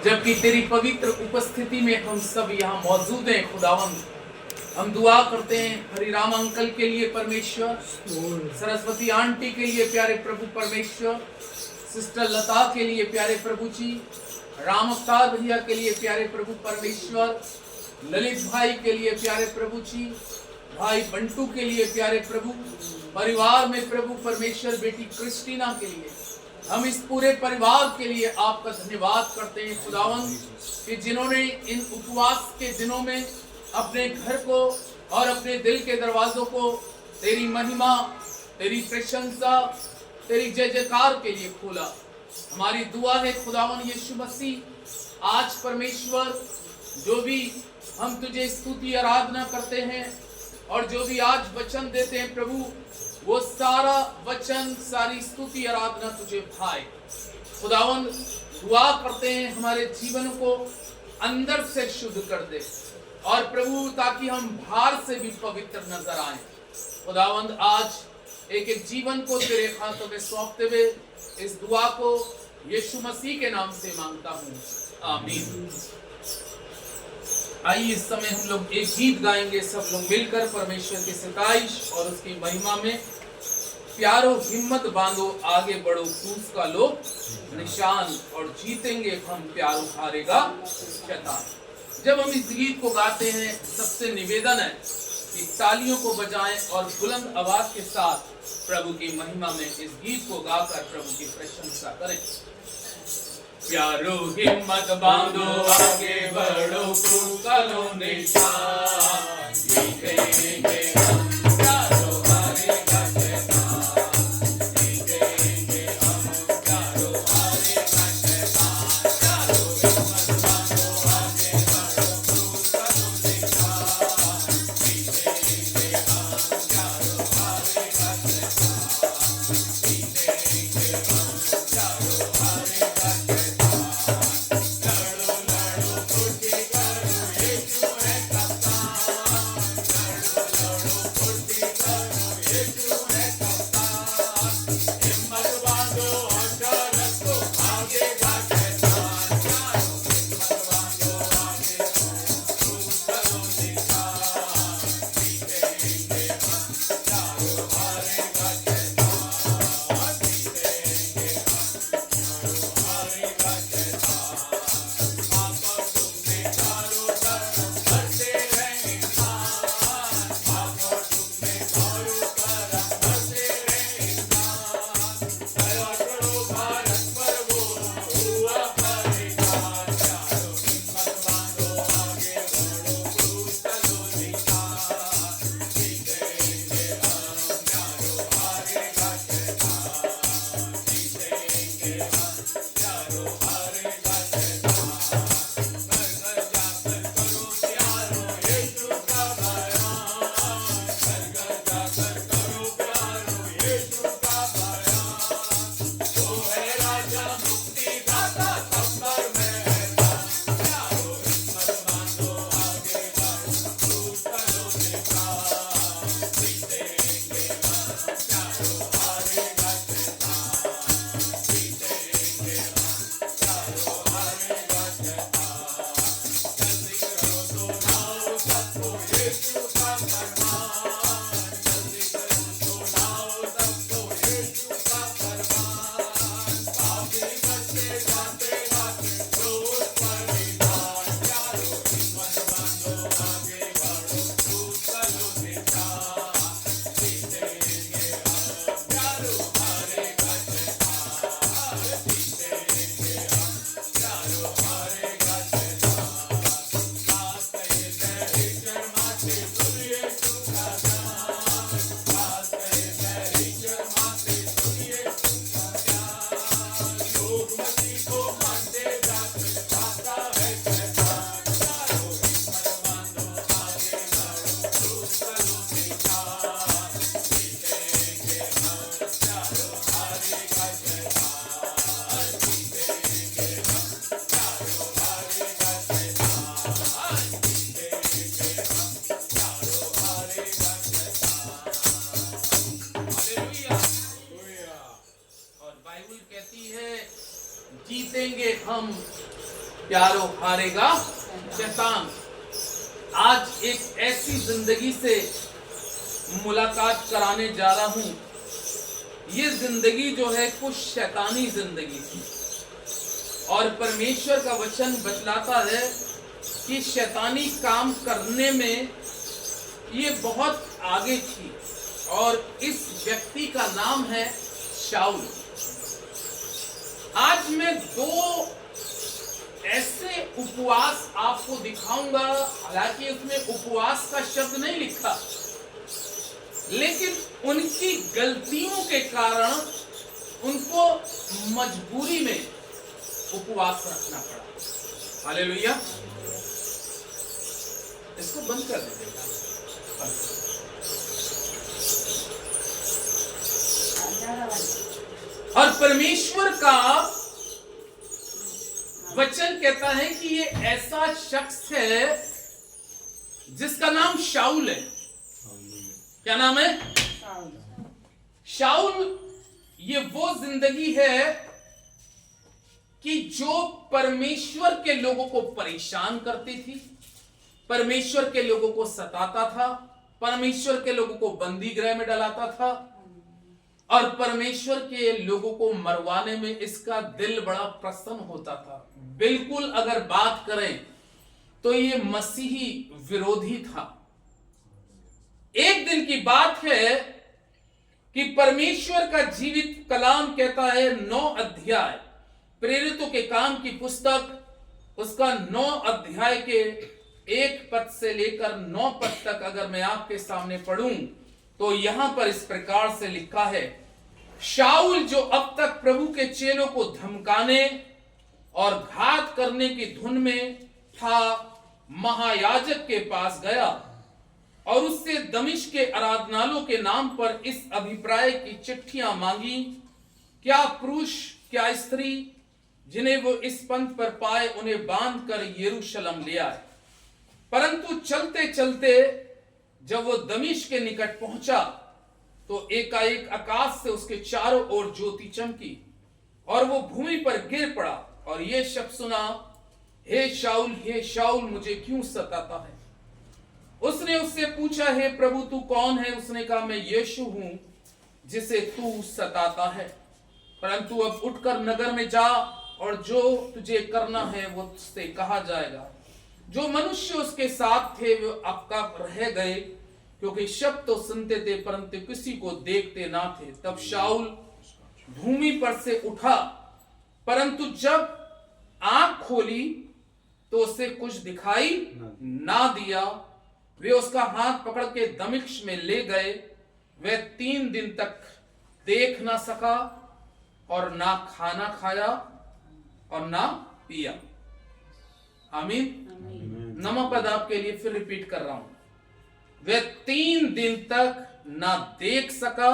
जबकि तेरी पवित्र उपस्थिति में हम सब यहाँ मौजूद हैं खुदावंद। हम दुआ करते हैं हरिराम अंकल के लिए परमेश्वर, सरस्वती आंटी के लिए प्यारे प्रभु परमेश्वर, सिस्टर लता के लिए प्यारे प्रभु जी, राम अवतार भैया के लिए प्यारे प्रभु परमेश्वर, ललित भाई के लिए प्यारे प्रभु जी, भाई बंटू के लिए प्यारे प्रभु, परिवार में प्रभु परमेश्वर बेटी क्रिस्टीना के लिए, हम इस पूरे परिवार के लिए आपका धन्यवाद करते हैं खुदावंद कि जिन्होंने इन उपवास के दिनों में अपने घर को और अपने दिल के दरवाजों को तेरी महिमा, तेरी प्रशंसा, तेरी जय जयकार के लिए खोला। हमारी दुआ है खुदावंद यीशु मसीह, आज परमेश्वर जो भी हम तुझे स्तुति आराधना करते हैं और जो भी आज वचन देते हैं प्रभु, वो सारा वचन, सारी स्तुति आराधना तुझे भाए। खुदावंद दुआ करते हैं हमारे जीवन को अंदर से शुद्ध कर दे और प्रभु ताकि हम बाहर से भी पवित्र नजर आए। खुदावंद आज एक एक जीवन को तेरे हाथों में सौंपते हुए इस दुआ को यीशु मसीह के नाम से मांगता हूँ, आमीन। आइए इस समय हम लोग एक गीत गाएंगे, सब लोग मिलकर परमेश्वर की सताइश और उसकी महिमा में। प्यारो हिम्मत बांधो, आगे बढ़ो, क्रूस का लो निशान और जीतेंगे हम, प्यारो हारेगा शैतान। जब हम इस गीत को गाते हैं, सबसे निवेदन है कि तालियों को बजाएं और बुलंद आवाज के साथ प्रभु की महिमा में इस गीत को गाकर प्रभु की प्रशंसा करें। प्यारो हिम्मत बांधो, आगे बढ़ो, क्रूस का लो निशान, जीतेंगे हम, प्यारो हारेगा शैतान, जीतेंगे हम, प्यारो हारेगा शैतान। प्यारो हिम्मत बांधो, आगे बढ़ो, क्रूस का लो निशान, जीतेंगे हम, प्यारो हारेगा शैतान, जीतेंगे हम, प्यारो हारेगा शैतान। लड़ो लड़ो प्यारो हारेगा शैतान। आज एक ऐसी जिंदगी से मुलाकात कराने जा रहा हूं, ये जिंदगी जो है कुछ शैतानी जिंदगी थी, और परमेश्वर का वचन बतलाता है कि शैतानी काम करने में ये बहुत आगे थी, और इस व्यक्ति का नाम है शाऊल। आज मैं दो ऐसे उपवास आपको दिखाऊंगा, हालांकि उसमें उपवास का शब्द नहीं लिखा, लेकिन उनकी गलतियों के कारण उनको मजबूरी में उपवास रखना पड़ा। हालेलुया। इसको बंद कर दीजिएगा। और परमेश्वर का वचन कहता है कि ये ऐसा शख्स है जिसका नाम शाऊल है। क्या नाम है? शाऊल। ये वो जिंदगी है कि जो परमेश्वर के लोगों को परेशान करती थी, परमेश्वर के लोगों को सताता था, परमेश्वर के लोगों को बंदी गृह में डलाता था, और परमेश्वर के लोगों को मरवाने में इसका दिल बड़ा प्रसन्न होता था। बिल्कुल अगर बात करें तो ये मसीही विरोधी था। एक दिन की बात है कि परमेश्वर का जीवित कलाम कहता है, 9 अध्याय प्रेरितों के काम की पुस्तक, उसका 9 अध्याय के 1 पद से लेकर 9 पद तक अगर मैं आपके सामने पढ़ूं तो यहां पर इस प्रकार से लिखा है, शाऊल जो अब तक प्रभु के चेलों को धमकाने और घात करने की धुन में था, महायाजक के पास गया और उससे दमिश्क के आराधनालयों के नाम पर इस अभिप्राय की चिट्ठियां मांगी, क्या पुरुष क्या स्त्री जिन्हें वो इस पंथ पर पाए उन्हें बांध कर यरूशलेम ले आए। परंतु चलते चलते जब वो दमिश्क के निकट पहुंचा तो एकाएक आकाश से उसके चारों ओर ज्योति चमकी और वो भूमि पर गिर पड़ा और ये शब्द सुना, हे शाऊल मुझे क्यों सताता है। उसने उससे पूछा, हे प्रभु तू कौन है? उसने कहा, मैं यीशु हूं जिसे तू सताता है। परंतु अब उठकर नगर में जा और जो तुझे करना है वो तुझसे कहा जाएगा। जो मनुष्य उसके साथ थे वे आपका रह गए, क्योंकि शब्द तो सुनते थे परंतु किसी को देखते ना थे। तब शाऊल भूमि पर से उठा, परंतु जब आंख खोली तो उसे कुछ दिखाई ना दिया। वे उसका हाथ पकड़ के दमिश्क में ले गए। वह 3 दिन तक देख ना सका और ना खाना खाया और ना पिया। आमीन। 9वां पद आपके लिए फिर रिपीट कर रहा हूं, वह 3 दिन तक ना देख सका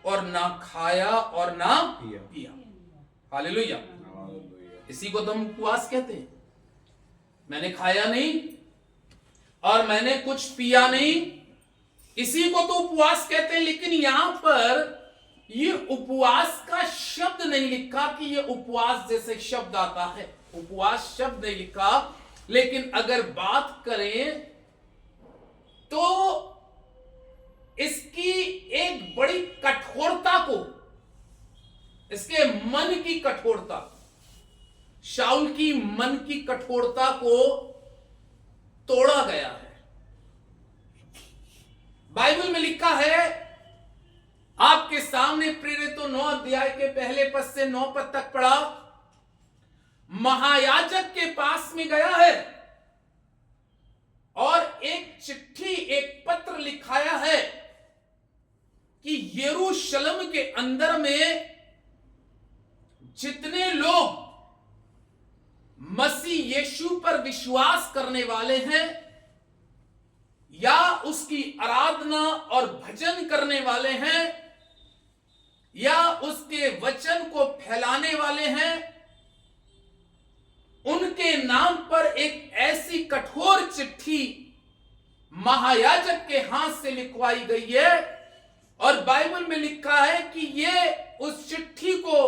और ना खाया और ना पिया। हालेलुया। इसी को तो हम उपवास कहते हैं। मैंने खाया नहीं और मैंने कुछ पिया नहीं, इसी को तो उपवास कहते हैं। लेकिन यहां पर ये उपवास का शब्द नहीं लिखा कि ये उपवास जैसे शब्द आता है, उपवास शब्द नहीं लिखा। लेकिन अगर बात करें तो इसकी एक बड़ी कठोरता को, इसके मन की कठोरता, शाऊल की मन की कठोरता को तोड़ा गया है। बाइबल में लिखा है, आपके सामने प्रेरितों 9 अध्याय के पहले पद से 9 पद तक पढ़ा, महायाजक के पास में गया है और एक चिट्ठी, एक पत्र लिखाया है कि यरूशलेम के अंदर में जितने लोग मसीह यीशु पर विश्वास करने वाले हैं या उसकी आराधना और भजन करने वाले हैं या उसके वचन को फैलाने वाले हैं, उनके नाम पर एक ऐसी कठोर चिट्ठी महायाजक के हाथ से लिखवाई गई है। और बाइबल में लिखा है कि ये उस चिट्ठी को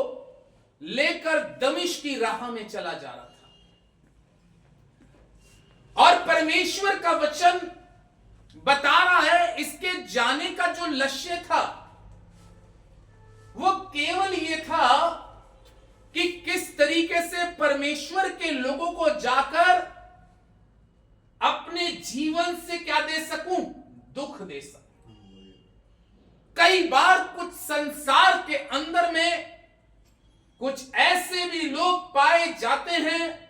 लेकर दमिश्क की राह में चला जा रहा था। परमेश्वर का वचन बता रहा है इसके जाने का जो लक्ष्य था वो केवल ये था कि किस तरीके से परमेश्वर के लोगों को जाकर अपने जीवन से क्या दे सकूं, दुख दे सकूं। कई बार कुछ संसार के अंदर में कुछ ऐसे भी लोग पाए जाते हैं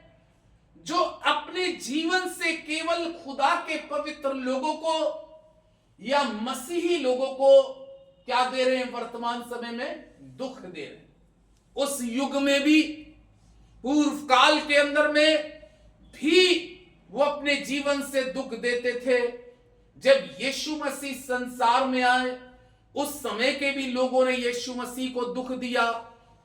जो अपने जीवन से केवल खुदा के पवित्र लोगों को या मसीही लोगों को क्या दे रहे हैं, वर्तमान समय में दुख दे रहे हैं। उस युग में भी, पूर्व काल के अंदर में भी वो अपने जीवन से दुख देते थे। जब यीशु मसीह संसार में आए उस समय के भी लोगों ने यीशु मसीह को दुख दिया,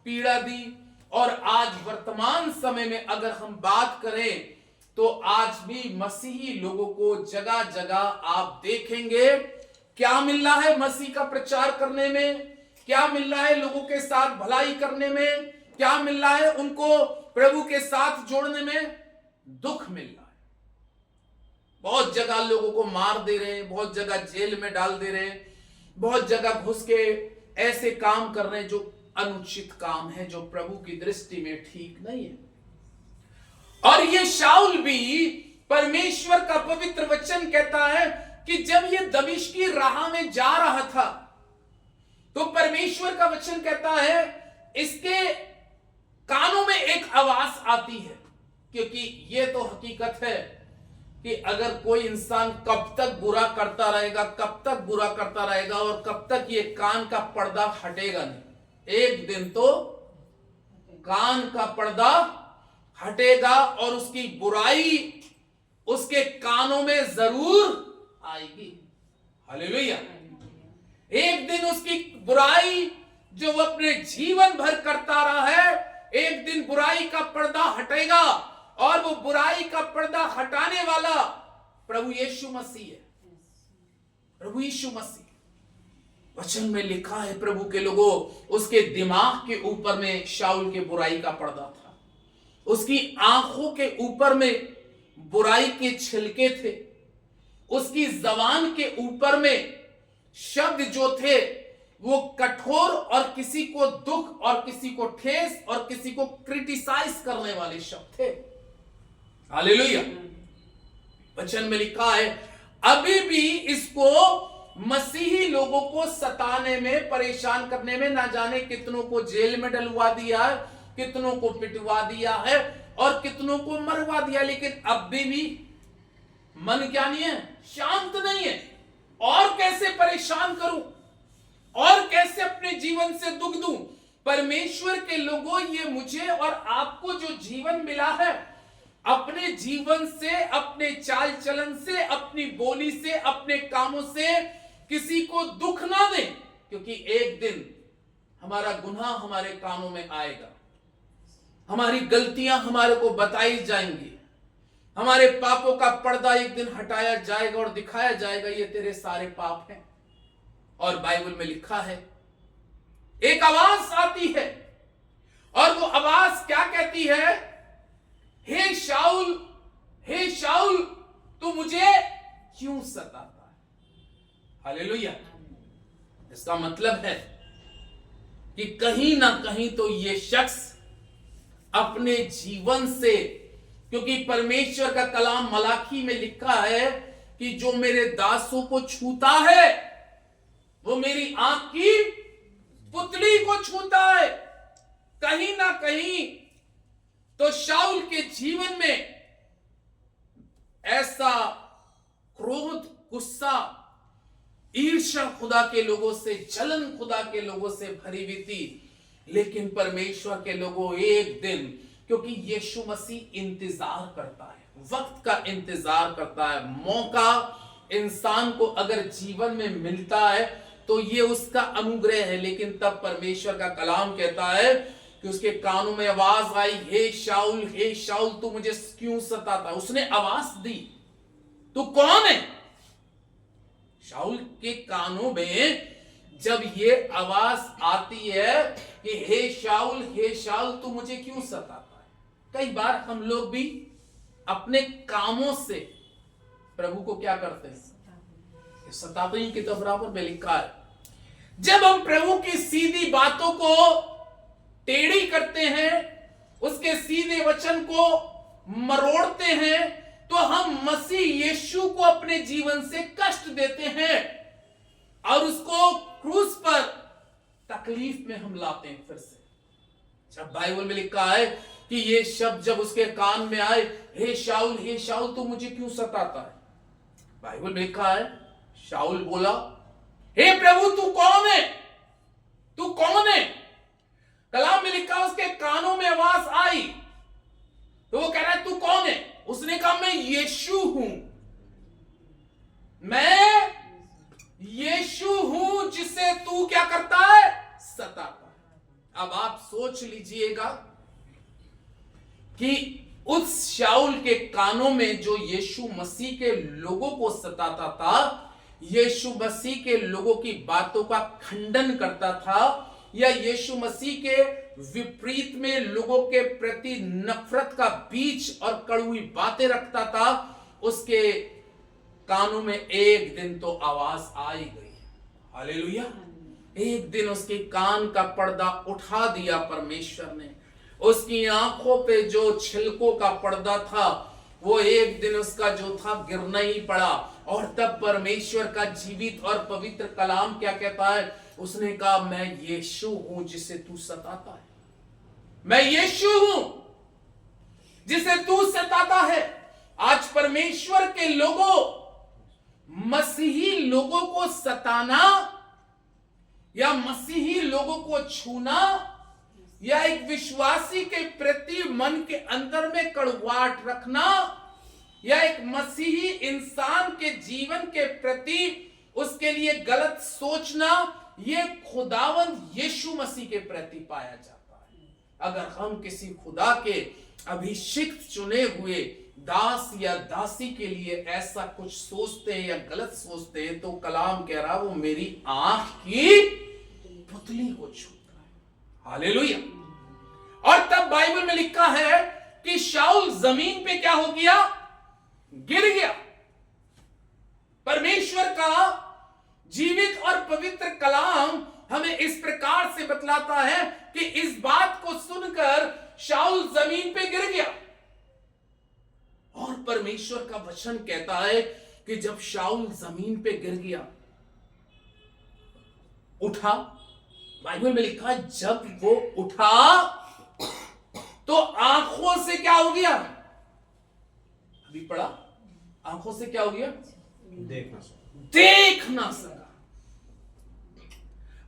पीड़ा दी। और आज वर्तमान समय में अगर हम बात करें तो आज भी मसीही लोगों को जगह जगह आप देखेंगे क्या मिल रहा है, मसीह का प्रचार करने में क्या मिल रहा है, लोगों के साथ भलाई करने में क्या मिल रहा है, उनको प्रभु के साथ जोड़ने में दुख मिल रहा है। बहुत जगह लोगों को मार दे रहे हैं, बहुत जगह जेल में डाल दे रहे हैं, बहुत जगह घुस के ऐसे काम कर रहे हैं जो अनुचित काम है, जो प्रभु की दृष्टि में ठीक नहीं है। और ये शाऊल भी, परमेश्वर का पवित्र वचन कहता है कि जब ये दमिश्की राह में जा रहा था तो परमेश्वर का वचन कहता है इसके कानों में एक आवाज आती है। क्योंकि ये तो हकीकत है कि अगर कोई इंसान कब तक बुरा करता रहेगा, कब तक बुरा करता रहेगा और कब तक ये कान का पर्दा हटेगा नहीं, एक दिन तो कान का पर्दा हटेगा और उसकी बुराई उसके कानों में जरूर आएगी। हालेलुया। एक दिन उसकी बुराई जो वो अपने जीवन भर करता रहा है, एक दिन बुराई का पर्दा हटेगा और वो बुराई का पर्दा हटाने वाला प्रभु यीशु मसीह है। प्रभु यीशु मसीह, वचन में लिखा है प्रभु के लोगों, उसके दिमाग के ऊपर में शाऊल के बुराई का पर्दा था, उसकी आंखों के ऊपर में बुराई के छिलके थे, उसकी जबान के ऊपर में शब्द जो थे वो कठोर और किसी को दुख और किसी को ठेस और किसी को क्रिटिसाइज करने वाले शब्द थे। हालेलुया। वचन में लिखा है अभी भी इसको मसीही लोगों को सताने में, परेशान करने में, ना जाने कितनों को जेल में डलवा दिया है, कितनों को पिटवा दिया है और कितनों को मरवा दिया, लेकिन अब भी मन क्या नहीं है, शांत नहीं है। और कैसे परेशान करूं और कैसे अपने जीवन से दुख दूं। परमेश्वर के लोगों, ये मुझे और आपको जो जीवन मिला है, अपने जीवन से, अपने चाल चलन से, अपनी बोली से, अपने कामों से किसी को दुख ना दें, क्योंकि एक दिन हमारा गुनाह हमारे कानों में आएगा, हमारी गलतियां हमारे को बताई जाएंगी, हमारे पापों का पर्दा एक दिन हटाया जाएगा और दिखाया जाएगा ये तेरे सारे पाप हैं। और बाइबल में लिखा है एक आवाज आती है और वो आवाज क्या कहती है, हे शाऊल, हे शाऊल, तू मुझे क्यों सताता है। हालेलुया। इसका मतलब है कि कहीं ना कहीं तो ये शख्स अपने जीवन से, क्योंकि परमेश्वर का कलाम मलाकी में लिखा है कि जो मेरे दासों को छूता है वो मेरी आंख की पुतली को छूता है। कहीं ना कहीं तो शाऊल के जीवन में ऐसा क्रोध, गुस्सा, ईर्ष्या खुदा के लोगों से, जलन खुदा के लोगों से भरी हुई थी। लेकिन परमेश्वर के लोगों, एक दिन, क्योंकि यीशु मसीह इंतजार करता है, वक्त का इंतजार करता है। मौका इंसान को अगर जीवन में मिलता है तो ये उसका अनुग्रह है। लेकिन तब परमेश्वर का कलाम कहता है कि उसके कानों में आवाज आई, हे शाऊल, हे शाऊल, तू मुझे क्यों सताता। उसने आवाज दी, तू कौन है। शाऊल के कानों में जब ये आवाज आती है कि हे शाऊल, हे शाऊल, तू मुझे क्यों सताता है। कई बार हम लोग भी अपने कामों से, प्रभु को क्या करते हैं? सताते ही। किताब बराबर में लिखा है, जब हम प्रभु की सीधी बातों को टेढ़ी करते हैं, उसके सीधे वचन को मरोड़ते हैं, तो हम मसीह यीशु को अपने जीवन से कष्ट देते हैं और उसको क्रूस पर तकलीफ में हम लाते हैं। फिर से जब बाइबल में लिखा है कि ये शब्द जब उसके कान में आए, हे शाऊल तू मुझे क्यों सताता है? बाइबल में लिखा है, शाऊल बोला, हे प्रभु तू कौन है? तू कौन है? कलाम में लिखा उसके कानों में आवाज आई, तो वो कह रहा है तू कौन है? उसने कहा मैं यीशु हूं, मैं यीशु हूं जिसे तू क्या करता है? सताता है। अब आप सोच लीजिएगा कि उस शाऊल के कानों में जो यीशु मसीह के लोगों को सताता था, यीशु मसीह के लोगों की बातों का खंडन करता था, या यीशु मसीह के विपरीत में लोगों के प्रति नफरत का बीज और कड़वी बातें रखता था, उसके कानों में एक दिन तो आवाज आ ही गई। हालेलुया। एक दिन उसके कान का पर्दा उठा दिया परमेश्वर ने। उसकी आंखों पे जो छिलकों का पर्दा था, वो एक दिन उसका जो था गिरना ही पड़ा। और तब परमेश्वर का जीवित और पवित्र कलाम क्या कहता है? उसने कहा मैं यीशु हूं जिसे तू सताता है, मैं यीशु हूं जिसे तू सताता है। आज परमेश्वर के लोगों, मसीही लोगों को सताना या मसीही लोगों को छूना या एक विश्वासी के प्रति मन के अंदर में कड़वाहट रखना या एक मसीही इंसान के जीवन के प्रति उसके लिए गलत सोचना, ये खुदावंद यीशु मसीह के प्रति पाया जाता है। अगर हम किसी खुदा के अभिषिक्त चुने हुए दास या दासी के लिए ऐसा कुछ सोचते हैं या गलत सोचते हैं, तो कलाम कह रहा वो मेरी आंख की पुतली को छूता है। हालेलुया। और तब बाइबल में लिखा है कि शाऊल जमीन पे क्या हो गया? गिर गया। परमेश्वर का जीवित और पवित्र कलाम हमें इस प्रकार से बतलाता है कि इस बात को सुनकर शाऊल जमीन पे गिर गया। और परमेश्वर का वचन कहता है कि जब शाऊल जमीन पे गिर गया, उठा, बाइबल में लिखा है जब वो उठा तो आंखों से क्या हो गया? अभी पढ़ा, आंखों से क्या हो गया? देख ना सका।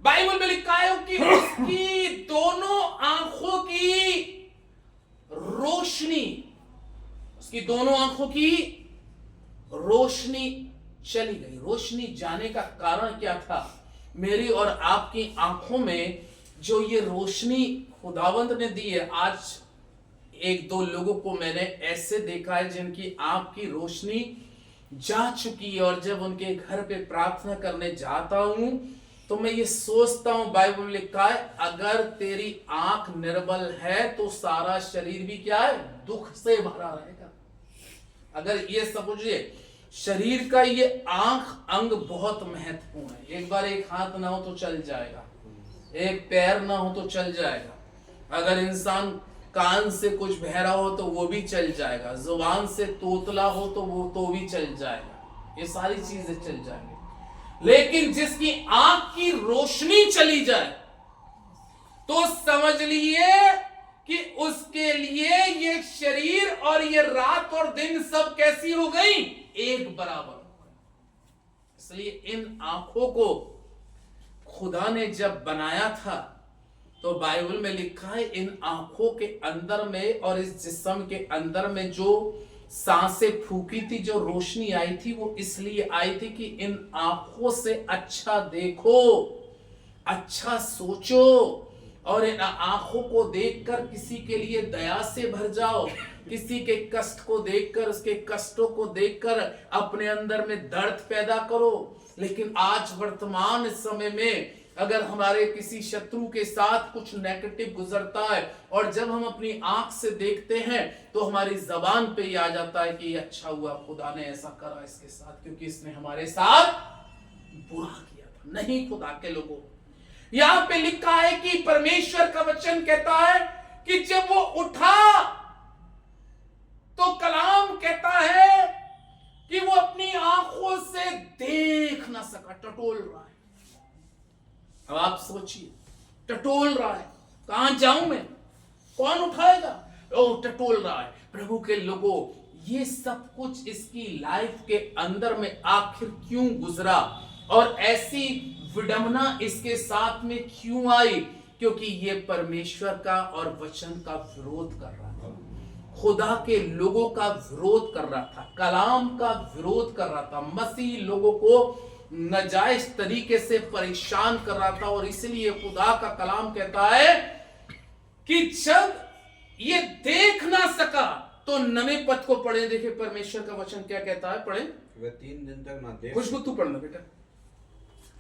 बाइबल में लिखा है कि उसकी दोनों आंखों की रोशनी, उसकी दोनों आंखों की रोशनी चली गई। रोशनी जाने का कारण क्या था? मेरी और आपकी आंखों में जो ये रोशनी खुदावंत ने दी है, आज एक दो लोगों को मैंने ऐसे देखा है जिनकी आंख की रोशनी जा चुकी है, और जब उनके घर पे प्रार्थना करने जाता हूं तो मैं ये सोचता हूं, बाइबल में लिखा है अगर तेरी आंख निर्बल है तो सारा शरीर भी क्या है? दुख से भरा रहेगा। अगर ये समझिए, शरीर का ये आंख अंग बहुत महत्वपूर्ण है। एक बार एक हाथ ना हो तो चल जाएगा, एक पैर ना हो तो चल जाएगा, अगर इंसान कान से कुछ बहरा हो तो वो भी चल जाएगा, जुबान से तोतला हो तो वो तो भी चल जाएगा, ये सारी चीजें चल जाएंगी। लेकिन जिसकी आंख की रोशनी चली जाए तो समझ लिए कि उसके लिए ये शरीर और ये रात और दिन सब कैसी हो गई? एक बराबर हो गई। इसलिए इन आंखों को खुदा ने जब बनाया था तो बाइबल में लिखा है इन आंखों के अंदर में और इस जिस्म के अंदर में जो सांसें फूकी थी, जो रोशनी आई थी, वो इसलिए आई थी कि इन आंखों से अच्छा देखो, अच्छा सोचो, और इन आंखों को देखकर किसी के लिए दया से भर जाओ, किसी के कष्ट को देखकर, उसके कष्टों को देखकर अपने अंदर में दर्द पैदा करो। लेकिन आज वर्तमान समय में अगर हमारे किसी शत्रु के साथ कुछ नेगेटिव गुजरता है और जब हम अपनी आंख से देखते हैं तो हमारी जबान पे ये आ जाता है कि ये अच्छा हुआ खुदा ने ऐसा करा इसके साथ, क्योंकि इसने हमारे साथ बुरा किया था। नहीं खुदा के लोगों, यहां पे लिखा है कि परमेश्वर का वचन कहता है कि जब वो उठा तो कलाम कहता है कि वो अपनी आंखों से देख ना सका, टटोल रहा है। अब आप सोचिए, टटोल रहा है, कहां जाऊं मैं, कौन उठाएगा, ओ टटोल रहा है। प्रभु के लोगों, ये सब कुछ इसकी लाइफ के अंदर में आखिर क्यों गुजरा और ऐसी विडंबना इसके साथ में क्यों आई? क्योंकि ये परमेश्वर का और वचन का विरोध कर रहा था, खुदा के लोगों का विरोध कर रहा था, कलाम का विरोध कर रहा था, मसीह लोगों को नाजायज तरीके से परेशान कर रहा था। और इसलिए खुदा का कलाम कहता है कि जब ये देख ना सका तो नवे पद को पढ़े। देखिए परमेश्वर का वचन क्या कहता है, पढ़े। वे 3 दिन तक ना देख। खुशबू तू पढ़ना बेटा,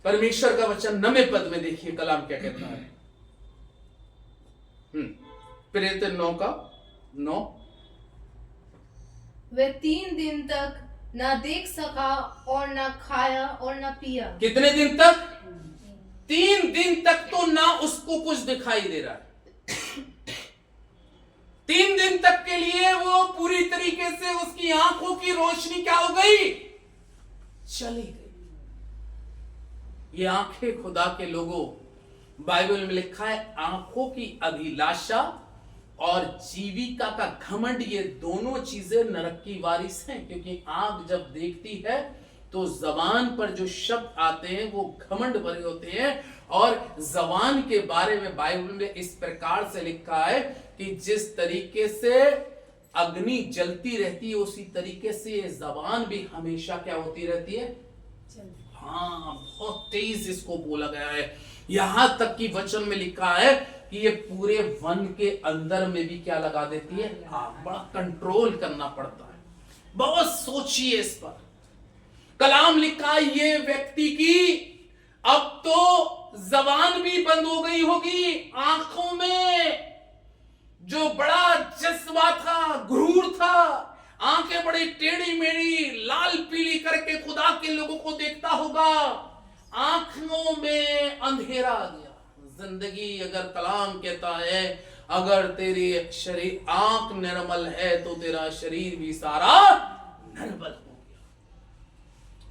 परमेश्वर का वचन नवे पद में देखिए कलाम क्या कहता है। प्रेरित 9:9। वे 3 दिन तक ना देख सका और ना खाया और ना पिया। कितने दिन तक? 3 दिन तक तो ना उसको कुछ दिखाई दे रहा है। 3 दिन तक के लिए वो पूरी तरीके से उसकी आंखों की रोशनी क्या हो गई, चली गई। ये आंखें खुदा के लोगों, बाइबल में लिखा है आंखों की अभिलाषा और जीविका का घमंड, ये दोनों चीजें नरक की वारिस हैं। क्योंकि आंख जब देखती है तो जबान पर जो शब्द आते हैं वो घमंड भरे होते हैं। और जबान के बारे में बाइबल में इस प्रकार से लिखा है कि जिस तरीके से अग्नि जलती रहती है उसी तरीके से ये जबान भी हमेशा क्या होती रहती है, हाँ बहुत तेज इसको बोला गया है। यहां तक कि वचन में लिखा है कि ये पूरे वन के अंदर में भी क्या लगा देती है, बड़ा कंट्रोल करना पड़ता है। बहुत सोचिए इस पर। कलाम लिखा है ये व्यक्ति की अब तो जबान भी बंद हो गई होगी, आंखों में जो बड़ा जज्बा था, गुरूर था, आंखें बड़ी टेढ़ी मेढ़ी लाल पीली करके खुदा के लोगों को देखता होगा, आंखों में अंधेरा आ गया। जिंदगी अगर कलाम कहता है अगर तेरी शरीर आंख निर्मल है तो तेरा शरीर भी सारा निर्मल हो गया,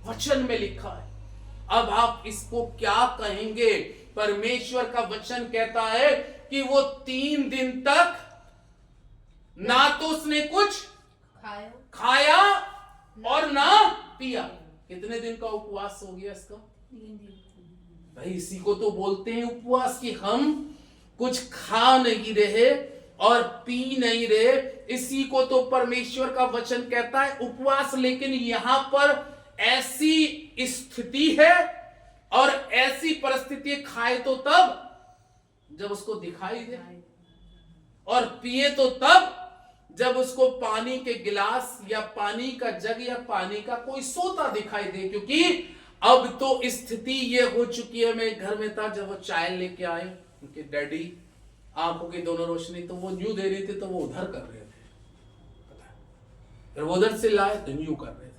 वचन में लिखा है। अब आप इसको क्या कहेंगे? परमेश्वर का वचन कहता है कि वो 3 दिन तक ना तो उसने कुछ खाया और ना पिया। कितने दिन का उपवास हो गया इसका? 3 दिन। भाई इसी को तो बोलते हैं उपवास, कि हम कुछ खा नहीं रहे और पी नहीं रहे, इसी को तो परमेश्वर का वचन कहता है उपवास। लेकिन यहां पर ऐसी स्थिति है और ऐसी परिस्थिति, खाए तो तब जब उसको दिखाई दे और पिए तो तब जब उसको पानी के गिलास या पानी का जग या पानी का कोई सोता दिखाई दे। क्योंकि अब तो स्थिति ये हो चुकी है, मैं घर में था जब वो चाय लेके आए, उनके डैडी आंखों की दोनों रोशनी तो वो न्यू दे रही थी तो वो उधर कर रहे थे, फिर वो उधर से लाए तो न्यू कर रहे थे।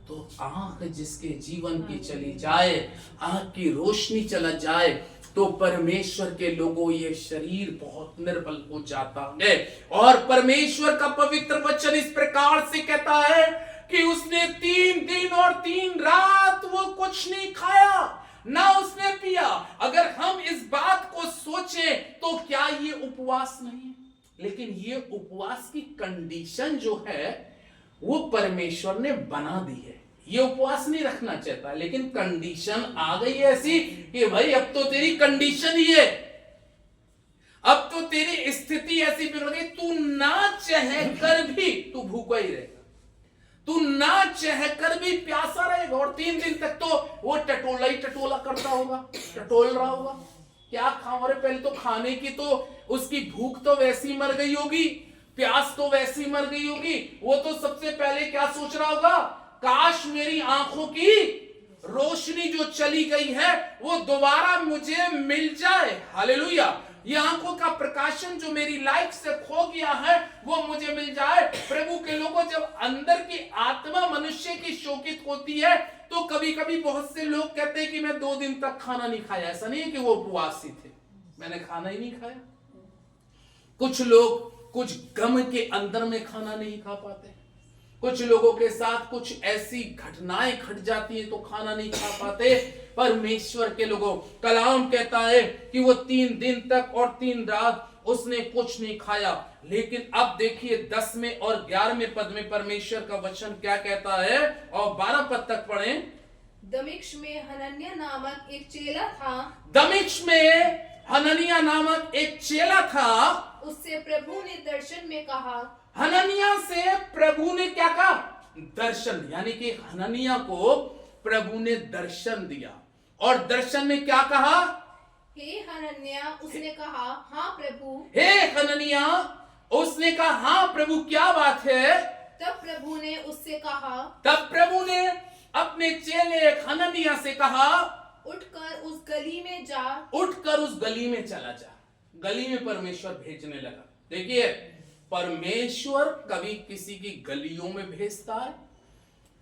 तो आंख जिसके जीवन की चली जाए, आंख की रोशनी चला जाए तो परमेश्वर के लोगों ये शरीर बहुत निर्बल हो जाता है। और परमेश्वर का पवित्र वचन इस प्रकार से कहता है कि उसने 3 दिन और 3 रात वो कुछ नहीं खाया ना उसने पिया। अगर हम इस बात को सोचें तो क्या ये उपवास नहीं है? लेकिन ये उपवास की कंडीशन जो है वो परमेश्वर ने बना दी है। ये उपवास नहीं रखना चाहता, लेकिन कंडीशन आ गई है ऐसी कि भाई अब तो तेरी कंडीशन ही है, अब तो तेरी स्थिति ऐसी बिगड़ गई, तू ना चाह कर भी तू भूखा ही रहेगा, तू ना चाह कर भी प्यासा रहेगा। और 3 दिन तक तो वो टटोला ही टटोला करता होगा, टटोल रहा होगा, क्या खाओ। अरे पहले तो खाने की तो उसकी भूख तो वैसी मर गई होगी, प्यास तो वैसी मर गई होगी। वो तो सबसे पहले क्या सोच रहा होगा, काश मेरी आंखों की रोशनी जो चली गई है वो दोबारा मुझे मिल जाए। हालेलुया। ये आंखों का प्रकाशन जो मेरी लाइफ से खो गया है वो मुझे मिल जाए। प्रभु के लोगों, जब अंदर की आत्मा मनुष्य की शोकित होती है तो कभी कभी बहुत से लोग कहते हैं कि मैं 2 दिन तक खाना नहीं खाया। ऐसा नहीं है कि वो उपवासी थे, मैंने खाना ही नहीं खाया। कुछ लोग कुछ गम के अंदर में खाना नहीं खा पाते। कुछ लोगों के साथ कुछ ऐसी घटनाएं घट जाती हैं तो खाना नहीं खा पाते। परमेश्वर के लोगों, कलाम कहता है कि वो 3 दिन तक और 3 रात उसने कुछ नहीं खाया। लेकिन अब देखिए 10वें और 11वें पद में परमेश्वर का वचन क्या कहता है, और 12 पद तक पढ़ें। दमिश्क में हनन्याह नामक एक चेला था। दमिश्क में हनन्याह नामक एक चेला था। उससे प्रभु ने दर्शन में कहा। हनन्याह से प्रभु ने क्या कहा? दर्शन, यानी कि हनन्याह को प्रभु ने दर्शन दिया। और दर्शन में क्या कहा? हे हनन्याह, उसने कहा हाँ प्रभु। हे हनन्याह, उसने कहा हाँ प्रभु, क्या बात है? तब प्रभु ने उससे कहा, तब प्रभु ने अपने चेले हनन्याह से कहा, उठकर उस गली में जा। उठकर उस गली में चला जा। गली में परमेश्वर भेजने लगा। देखिए, परमेश्वर कभी किसी की गलियों में भेजता है,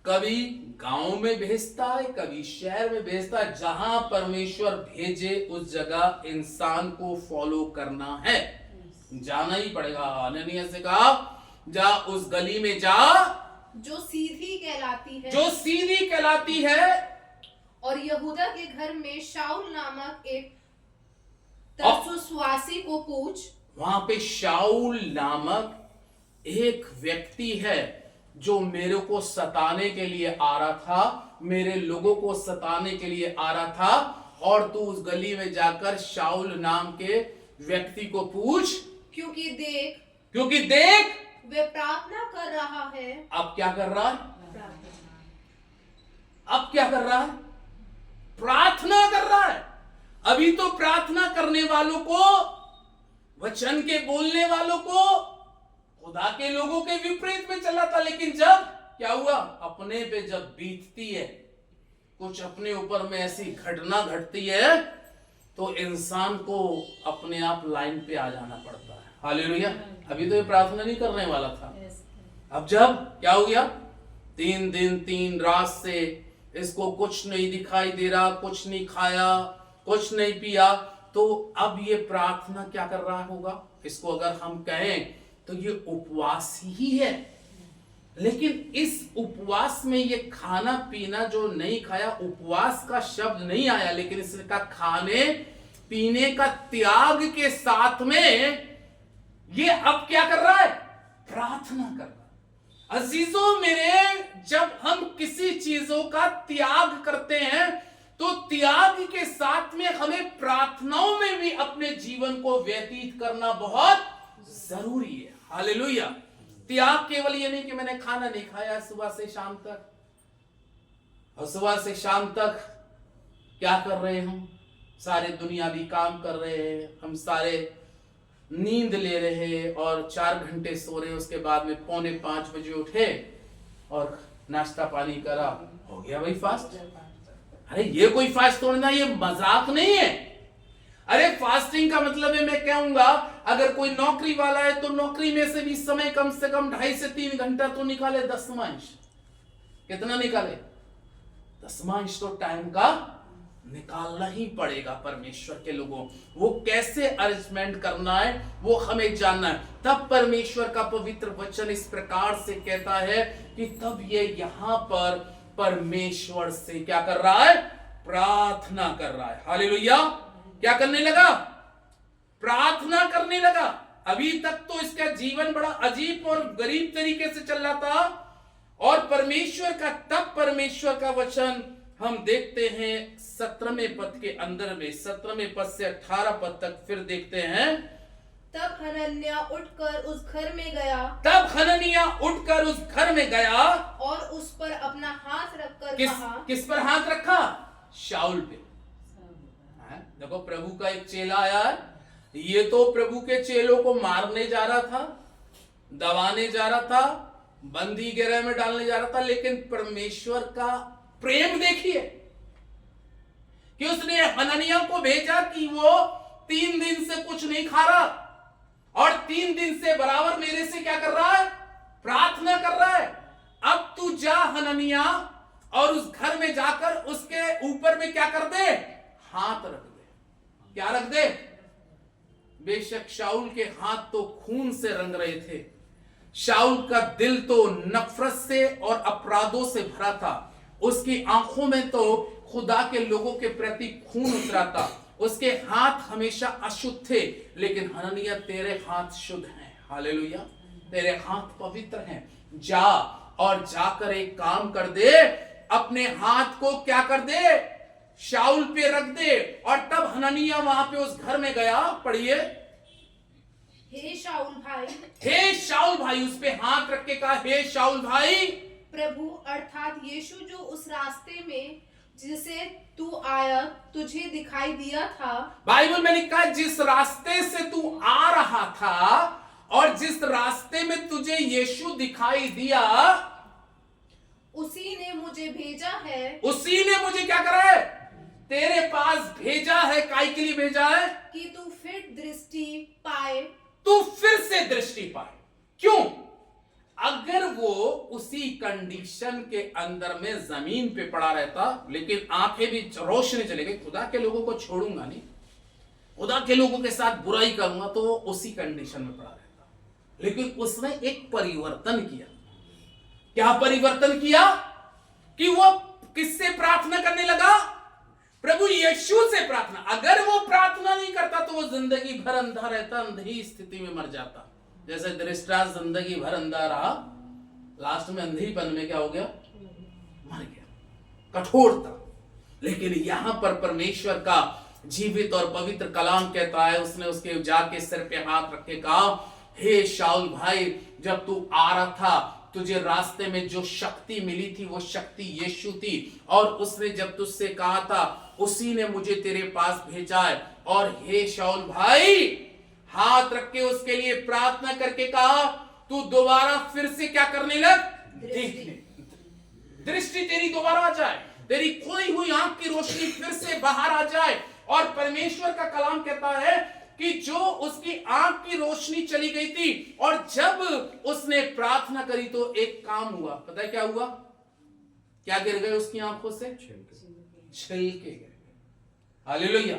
कभी गांव में भेजता है, कभी शहर में भेजता है। जहां परमेश्वर भेजे उस जगह इंसान को फॉलो करना है, जाना ही पड़ेगा। हनन्याह से कहा जा उस गली में जा जो सीधी कहलाती है, जो सीधी कहलाती है, और यहूदा के घर में शाऊल नामक एक तरसुसवासी को पूछ। वहां पे शाऊल नामक एक व्यक्ति है जो मेरे को सताने के लिए आ रहा था, मेरे लोगों को सताने के लिए आ रहा था, और तू उस गली में जाकर शाऊल नाम के व्यक्ति को पूछ, क्योंकि देख वे प्रार्थना कर रहा है। अब क्या कर रहा है? अब क्या कर रहा है? प्रार्थना कर रहा है। अभी तो प्रार्थना करने वालों को, वचन के बोलने वालों को, खुदा के लोगों के विपरीत में चला था। लेकिन जब क्या हुआ, अपने पे जब बीतती है, कुछ अपने ऊपर में ऐसी घटना घटती है, तो इंसान को अपने आप लाइन पे आ जाना पड़ता है। हालेलुया। अभी तो ये प्रार्थना नहीं करने वाला था। अब जब क्या हो गया, 3 दिन 3 रात से इसको कुछ नहीं दिखाई दे रहा, कुछ नहीं खाया, कुछ नहीं पिया, तो अब ये प्रार्थना क्या कर रहा होगा? इसको अगर हम कहें तो ये उपवास ही है। लेकिन इस उपवास में ये खाना पीना जो नहीं खाया, उपवास का शब्द नहीं आया, लेकिन इसका खाने पीने का त्याग के साथ में ये अब क्या कर रहा है? प्रार्थना कर रहा है। अजीजों मेरे, जब हम किसी चीजों का त्याग करते हैं तो त्याग के साथ में हमें प्रार्थनाओं में भी अपने जीवन को व्यतीत करना बहुत जरूरी है। हालेलुया। त्याग केवल ये नहीं कि मैंने खाना नहीं खाया सुबह से शाम तक, और सुबह से शाम तक क्या कर रहे हैं हम? सारे दुनियावी काम कर रहे हैं, हम सारे नींद ले रहे हैं और 4 घंटे सो रहे हैं, उसके बाद में 4:45 बजे उठे और नाश्ता पानी करा, हो गया भाई फास्ट। अरे ये कोई फास्ट तोड़ना, ये मजाक नहीं है। अरे फास्टिंग का मतलब है, मैं कहूंगा अगर कोई नौकरी वाला है तो नौकरी में से भी समय कम से कम 2.5 से 3 घंटा तो निकाले, 10वांश। कितना निकाले? 10वांश तो टाइम का निकालना ही पड़ेगा परमेश्वर के लोगों। वो कैसे अरेंजमेंट करना है वो हमें जानना है। तब परमेश्वर का पवित्र वचन इस प्रकार से कहता है कि तब ये यहां पर परमेश्वर से क्या कर रहा है? प्रार्थना कर रहा है। हालेलुया। क्या करने लगा? प्रार्थना करने लगा। अभी तक तो इसका जीवन बड़ा अजीब और गरीब तरीके से चल रहा था, और परमेश्वर का वचन हम देखते हैं 17वें पद के अंदर में, 17वें पद से 18 पद तक फिर देखते हैं। तब हनन्याह उठकर उस घर में गया। और उस पर अपना हाथ रखकर कहा। किस पर हाथ रखा? शाऊल पे। देखो, प्रभु का एक चेला आया है, ये तो प्रभु के चेलों को मारने जा रहा था, दबाने जा रहा था, बंदी गृह में डालने जा रहा था, लेकिन परमेश्वर का प्रेम देखिए। कि उसने हननिया को भेजा कि वो 3 दिन से कुछ नहीं खा रहा और 3 दिन से बराबर मेरे से क्या कर रहा है, प्रार्थना कर रहा है। अब तू जा हननिया और उस घर में जाकर उसके ऊपर में क्या कर दे, हाथ रख दे। क्या रख दे? बेशक शाऊल के हाथ तो खून से रंग रहे थे, शाऊल का दिल तो नफरत से और अपराधों से भरा था, उसकी आंखों में तो खुदा के लोगों के प्रति खून उतरा था, उसके हाथ हमेशा अशुद्ध थे। लेकिन हननिया तेरे हाथ शुद्ध हैं, हालेलुया, तेरे हाथ पवित्र हैं। जा और जाकर एक काम कर दे, अपने हाथ को क्या कर दे, शाऊल पे रख दे। और तब हननिया वहां पे उस घर में गया। पढ़िए, हे शाऊल भाई, हे शाऊल भाई, उस पे हाथ रख के कहा, हे शाऊल भाई, प्रभु अर्थात यीशु जो उस रास्ते में जिसे तू आया तुझे दिखाई दिया था। बाइबल में लिखा है जिस रास्ते से तू आ रहा था और जिस रास्ते में तुझे यीशु दिखाई दिया, उसी ने मुझे भेजा है। उसी ने मुझे क्या करा है, तेरे पास भेजा है। काहे के लिए भेजा है? कि तू फिर दृष्टि पाए, तू फिर से दृष्टि पाए। क्यों? अगर वो उसी कंडीशन के अंदर में जमीन पे पड़ा रहता, लेकिन आंखें भी रोशनी चले गई, खुदा के लोगों को छोड़ूंगा नहीं, खुदा के लोगों के साथ बुराई करूंगा, तो वो उसी कंडीशन में पड़ा रहता। लेकिन उसने एक परिवर्तन किया। क्या परिवर्तन किया? कि वो किससे प्रार्थना करने लगा? प्रभु यीशु से प्रार्थना। अगर वो प्रार्थना नहीं करता तो वो जिंदगी भर अंधा रहता, अंधी स्थिति में मर जाता। जैसे दृष्टा जिंदगी भर अंधा रहा, लास्ट में अंधीपन में क्या हो गया, मर गया, कठोरता। लेकिन यहां पर परमेश्वर का जीवित और पवित्र कलाम कहता है, उसने उसके जाके सिर पे हाथ रख के कहा, हे शाऊल भाई, जब तू आ रहा था तुझे रास्ते में जो शक्ति मिली थी वो शक्ति यीशु थी, और उसने जब तुझसे कहा था उसी ने मुझे तेरे पास भेजा है। और हे शाऊल भाई, हाथ रख के उसके लिए प्रार्थना करके कहा, तू दोबारा फिर से क्या करने लग, देखने, दृष्टि तेरी दोबारा आ जाए, तेरी खोई हुई आंख की रोशनी फिर से बाहर आ जाए। और परमेश्वर का कलाम कहता है कि जो उसकी आंख की रोशनी चली गई थी और जब उसने प्रार्थना करी तो एक काम हुआ। पता है क्या हुआ? क्या गिर गए उसकी आंखों से? छिलके गिर गए। हालेलुया।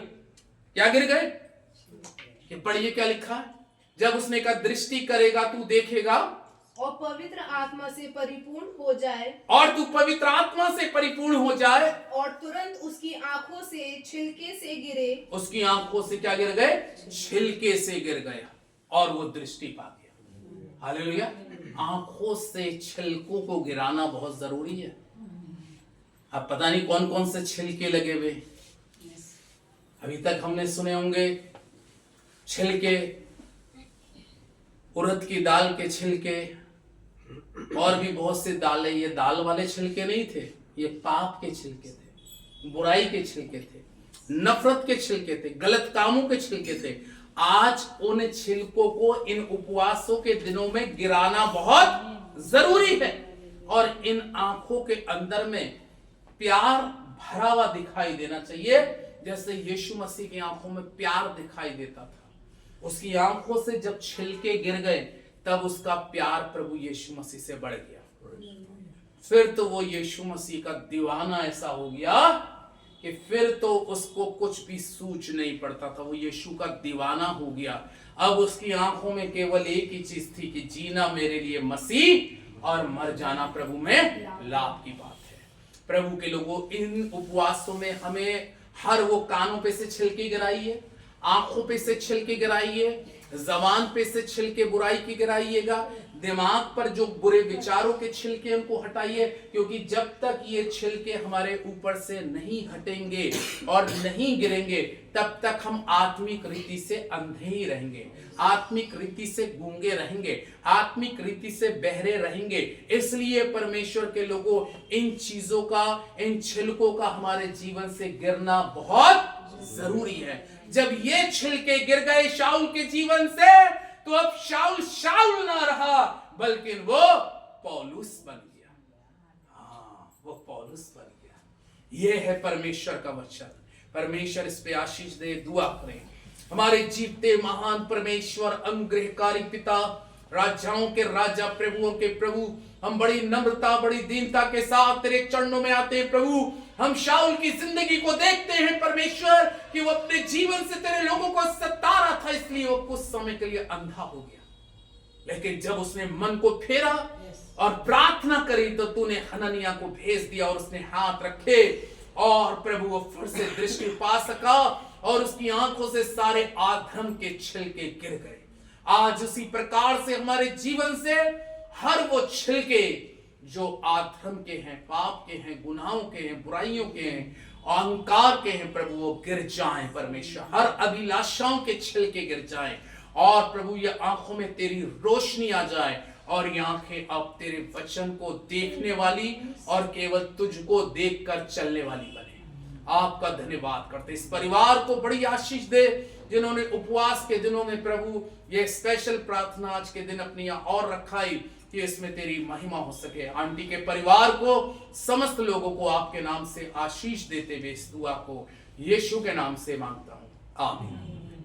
क्या गिर गए? कि पढ़िए क्या लिखा है, जब उसने कहा दृष्टि करेगा तू देखेगा और पवित्र आत्मा से परिपूर्ण हो जाए, और तू पवित्र आत्मा से परिपूर्ण हो जाए। और तुरंत उसकी आंखों से छिलके से गिरे, उसकी आंखों से क्या गिर गए? छिलके से गिर गया और वो दृष्टि पा गया। हालेलुया। आंखों से छिलकों को गिराना बहुत जरूरी है। अब पता नहीं कौन कौन से छिलके लगे हुए, अभी तक हमने सुने होंगे छिलके, उड़द की दाल के छिलके, और भी बहुत से दाल है। ये दाल वाले छिलके नहीं थे, ये पाप के छिलके थे, बुराई के छिलके थे, नफरत के छिलके थे, गलत कामों के छिलके थे। आज उन छिलकों को इन उपवासों के दिनों में गिराना बहुत जरूरी है। और इन आंखों के अंदर में प्यार भरा हुआ दिखाई देना चाहिए, जैसे यीशु मसीह की आंखों में प्यार दिखाई देता था। उसकी आंखों से जब छिलके गिर गए तब उसका प्यार प्रभु यीशु मसीह से बढ़ गया। फिर तो वो यीशु मसीह का दीवाना ऐसा हो गया कि फिर तो उसको कुछ भी सूझ नहीं पड़ता था, वो यीशु का दीवाना हो गया। अब उसकी आंखों में केवल एक ही चीज थी कि जीना मेरे लिए मसीह और मर जाना प्रभु में लाभ की बात है। प्रभु के लोगों, इन उपवासों में हमें हर वो कानों पे से छिलके गिराइए, आंखों पे से छिलके गिराइए, जबान पे से छिलके बुराई की गिराइएगा, दिमाग पर जो बुरे विचारों के छिलके उनको हटाइए, क्योंकि जब तक ये छिलके हमारे ऊपर से नहीं हटेंगे और नहीं गिरेंगे तब तक हम आत्मिक रीति से अंधे ही रहेंगे, आत्मिक रीति से गूंगे रहेंगे, आत्मिक रीति से बहरे रहेंगे। इसलिए परमेश्वर के लोगों, इन चीजों का, इन छिलकों का हमारे जीवन से गिरना बहुत जरूरी है। जब ये छिलके गिर गए शाऊल के जीवन से, तो अब शाऊल शाऊल ना रहा बल्कि वो पौलुस बन गया। हाँ, वो पौलुस बन गया। ये है परमेश्वर का वचन। परमेश्वर इस पे आशीष दे। दुआ करें। हमारे जीवते महान परमेश्वर, अनुग्रहकारी पिता, राजाओं के राजा, प्रभुओं के प्रभु, हम बड़ी नम्रता, बड़ी दीनता के साथ तेरे चरणों में आते हैं प्रभु। हम शाऊल की जिंदगी को देखते हैं परमेश्वर कि वो अपने जीवन से तेरे लोगों को सता रहा था, इसलिए वो कुछ समय के लिए अंधा हो गया। लेकिन जब उसने मन को फेरा और प्रार्थना करी तो तूने हननिया को भेज दिया और उसने हाथ रखे और प्रभु वो फिर से दृष्टि पा सका और उसकी आंखों से सारे आधर्म के छिलके गिर गए। आज उसी प्रकार से हमारे जीवन से हर वो छिलके जो आधर्म के हैं, पाप के हैं, गुनाहों के हैं, बुराइयों के हैं, अहंकार के हैं प्रभु, वो गिर जाएं परमेश्वर। हर अभिलाषाओं के छिलके गिर जाएं और प्रभु ये आंखों में तेरी रोशनी आ जाए और ये आंखें अब तेरे वचन को देखने वाली और केवल तुझको देखकर चलने वाली बने। आपका धन्यवाद करते। इस परिवार को बड़ी आशीष दे जिन्होंने उपवास के दिनों में प्रभु ये स्पेशल प्रार्थना आज के दिन अपनी और रखाई कि इसमें तेरी महिमा हो सके। आंटी के परिवार को, समस्त लोगों को आपके नाम से आशीष देते हुए इस दुआ को यीशु के नाम से मांगता हूं, आमीन।